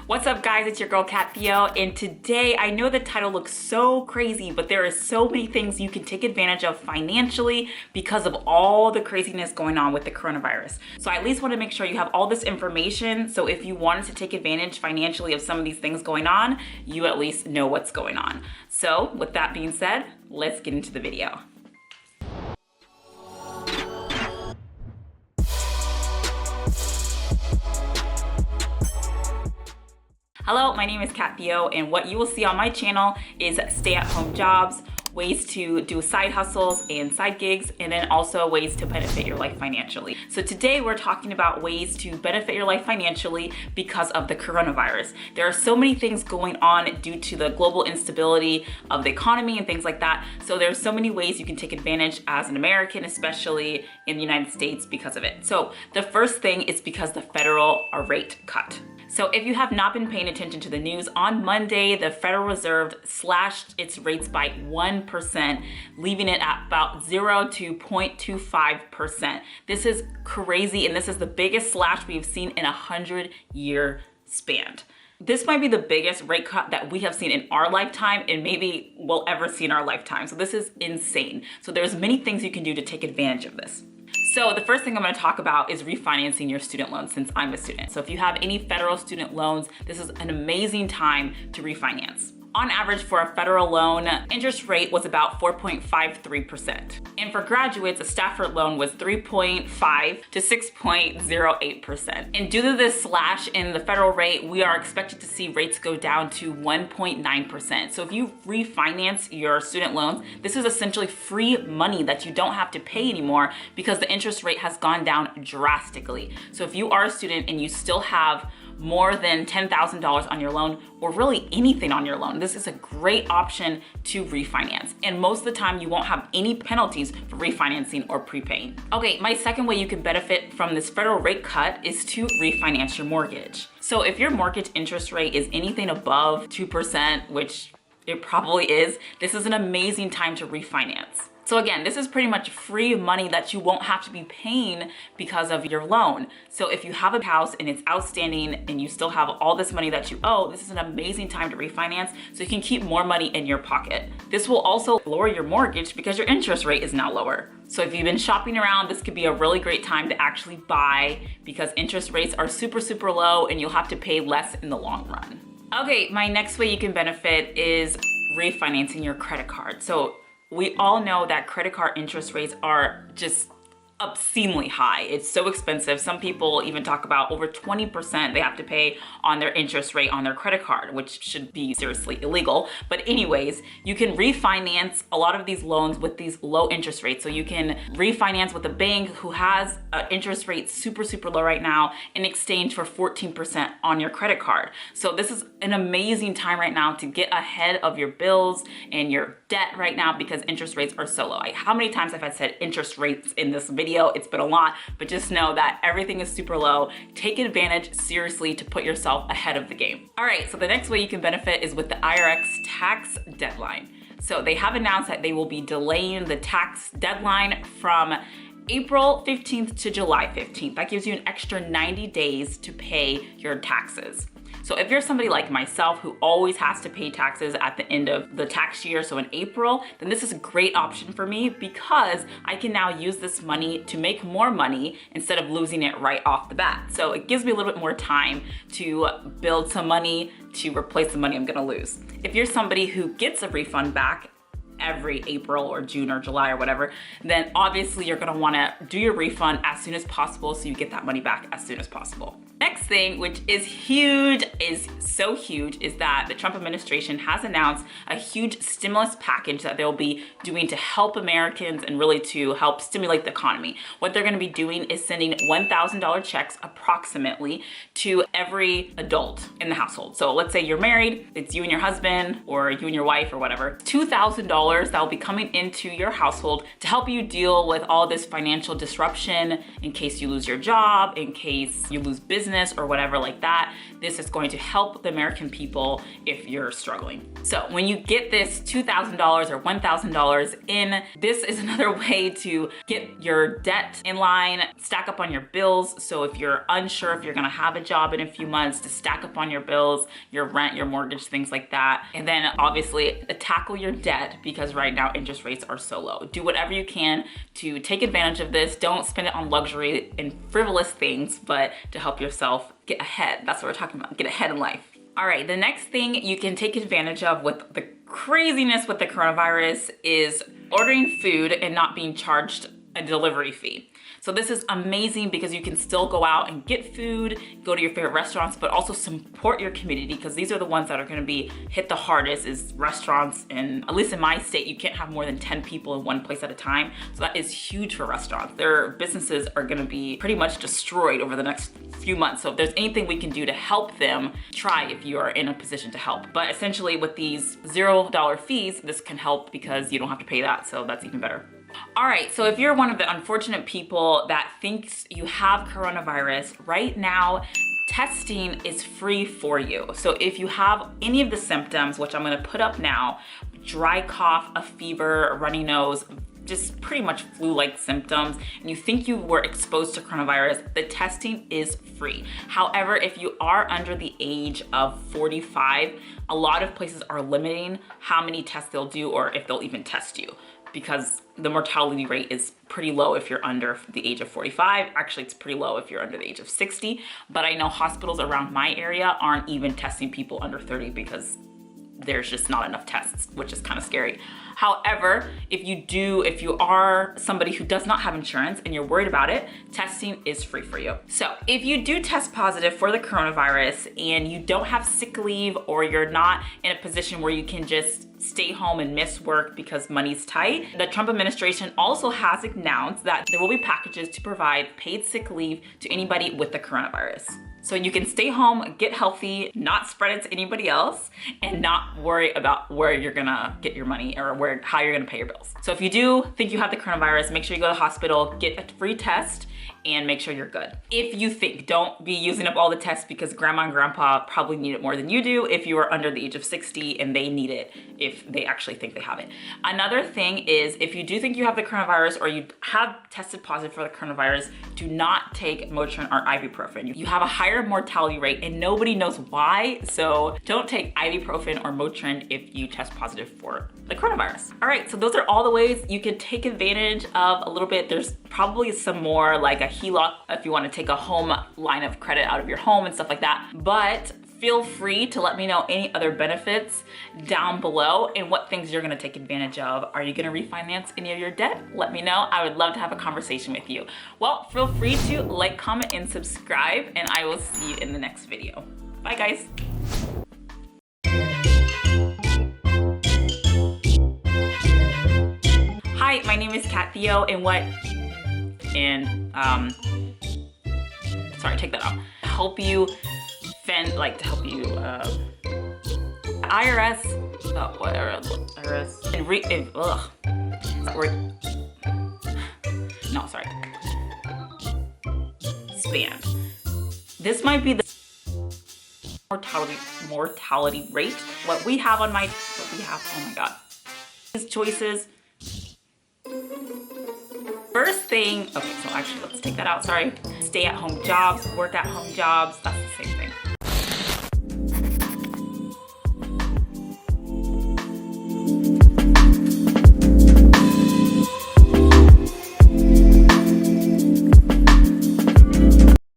What's up guys, it's your girl Theo, and today I know the title looks so crazy, but there is so many things you can take advantage of financially because of all the craziness going on with the coronavirus. So I at least want to make sure you have all this information, so if you wanted to take advantage financially of some of these things going on, you at least know what's going on. So with that being said, let's get into the video. Hello, my name is Theo, and what you will see on my channel is stay-at-home jobs, ways to do side hustles and side gigs, and then also ways to benefit your life financially. So today we're talking about ways to benefit your life financially because of the coronavirus. There are so many things going on due to the global instability of the economy and things like that. So there's so many ways you can take advantage as an American, especially in the United States because of it. So the first thing is because the federal rate cut. So if you have not been paying attention to the news, on Monday, the Federal Reserve slashed its rates by 1%, leaving it at about 0 to 0.25%. This is crazy, and this is the biggest slash we've seen in a 100-year span. This might be the biggest rate cut that we have seen in our lifetime and maybe we'll ever see in our lifetime. So this is insane. So there's many things you can do to take advantage of this. So the first thing I'm going to talk about is refinancing your student loans, since I'm a student. So if you have any federal student loans, this is an amazing time to refinance. On average, for a federal loan, interest rate was about 4.53%. And for graduates, a Stafford loan was 3.5 to 6.08%. And due to this slash in the federal rate, we are expected to see rates go down to 1.9%. So if you refinance your student loans, this is essentially free money that you don't have to pay anymore because the interest rate has gone down drastically. So if you are a student and you still have more than $10,000 on your loan, or really anything on your loan, this is a great option to refinance. And most of the time you won't have any penalties for refinancing or prepaying. Okay, my second way you can benefit from this federal rate cut is to refinance your mortgage. So if your mortgage interest rate is anything above 2%, which it probably is, this is an amazing time to refinance. So again, this is pretty much free money that you won't have to be paying because of your loan. So if you have a house and it's outstanding and you still have all this money that you owe, this is an amazing time to refinance so you can keep more money in your pocket. This will also lower your mortgage because your interest rate is now lower. So if you've been shopping around, this could be a really great time to actually buy because interest rates are super low and you'll have to pay less in the long run. Okay, my next way you can benefit is refinancing your credit card. So we all know that credit card interest rates are just obscenely high. It's so expensive. Some people even talk about over 20% they have to pay on their interest rate on their credit card, which should be seriously illegal. But anyways, you can refinance a lot of these loans with these low interest rates. So you can refinance with a bank who has an interest rate super low right now in exchange for 14% on your credit card. So this is an amazing time right now to get ahead of your bills and your debt right now because interest rates are so low. How many times have I said interest rates in this video? It's been a lot, but just know that everything is super low. Take advantage seriously to put yourself ahead of the game. All right, so the next way you can benefit is with the IRS tax deadline. So they have announced that they will be delaying the tax deadline from April 15th to July 15th. That gives you an extra 90 days to pay your taxes. So if you're somebody like myself who always has to pay taxes at the end of the tax year, so in April, then this is a great option for me because I can now use this money to make more money instead of losing it right off the bat. So it gives me a little bit more time to build some money to replace the money I'm gonna lose. If you're somebody who gets a refund back every April or June or July or whatever, then obviously you're gonna wanna do your refund as soon as possible so you get that money back as soon as possible. Next thing, which is huge, is so huge, is that the Trump administration has announced a huge stimulus package that they'll be doing to help Americans and really to help stimulate the economy. What they're gonna be doing is sending $1,000 checks approximately to every adult in the household. So let's say you're married, it's you and your husband or you and your wife or whatever, $2,000 that will be coming into your household to help you deal with all this financial disruption in case you lose your job, in case you lose business or whatever like that. This is going to help the American people if you're struggling. So when you get this $2,000 or $1,000 in, this is another way to get your debt in line, stack up on your bills. So if you're unsure if you're gonna have a job in a few months, to stack up on your bills, your rent, your mortgage, things like that. And then obviously tackle your debt, because right now interest rates are so low. Do whatever you can to take advantage of this. Don't spend it on luxury and frivolous things, but to help yourself get ahead. That's what we're talking about, get ahead in life. All right, the next thing you can take advantage of with the craziness with the coronavirus is ordering food and not being charged a delivery fee. So this is amazing because you can still go out and get food, go to your favorite restaurants, but also support your community, because these are the ones that are gonna be hit the hardest, is restaurants. And at least in my state, you can't have more than 10 people in one place at a time. So that is huge for restaurants. Their businesses are gonna be pretty much destroyed over the next few months. So if there's anything we can do to help them, try if you are in a position to help. But essentially with these $0 fees, this can help because you don't have to pay that. So that's even better. All right, so if you're one of the unfortunate people that thinks you have coronavirus, right now, testing is free for you. So if you have any of the symptoms, which I'm gonna put up now, dry cough, a fever, a runny nose, just pretty much flu-like symptoms, and you think you were exposed to coronavirus, the testing is free. However, if you are under the age of 45, a lot of places are limiting how many tests they'll do or if they'll even test you, because the mortality rate is pretty low if you're under the age of 45. Actually, it's pretty low if you're under the age of 60. But I know hospitals around my area aren't even testing people under 30 because there's just not enough tests, which is kind of scary. However, if you are somebody who does not have insurance and you're worried about it, testing is free for you. So if you do test positive for the coronavirus and you don't have sick leave, or you're not in a position where you can just stay home and miss work because money's tight, the Trump administration also has announced that there will be packages to provide paid sick leave to anybody with the coronavirus. So you can stay home, get healthy, not spread it to anybody else, and not worry about where you're gonna get your money or how you're gonna pay your bills. So if you do think you have the coronavirus, make sure you go to the hospital, get a free test, and make sure you're good. If you think, don't be using up all the tests, because grandma and grandpa probably need it more than you do if you are under the age of 60 and they need it if they actually think they have it. Another thing is, if you do think you have the coronavirus or you have tested positive for the coronavirus, do not take Motrin or ibuprofen. You have a higher mortality rate and nobody knows why, so don't take ibuprofen or Motrin if you test positive for the coronavirus. All right, so those are all the ways you can take advantage of a little bit. There's probably some more, like a HELOC if you want to take a home line of credit out of your home and stuff like that. But feel free to let me know any other benefits down below and what things you're going to take advantage of. Are you going to refinance any of your debt? Let me know. I would love to have a conversation with you. Well, feel free to like, comment, and subscribe, and I will see you in the next video. Bye, guys. Hi, my name is Theo, sorry, take that out. Help you IRS, Span. This might be the mortality rate. What we have, oh my God. These choices. First thing, okay, so actually let's take that out, sorry. Stay at home jobs, work at home jobs, that's the same thing.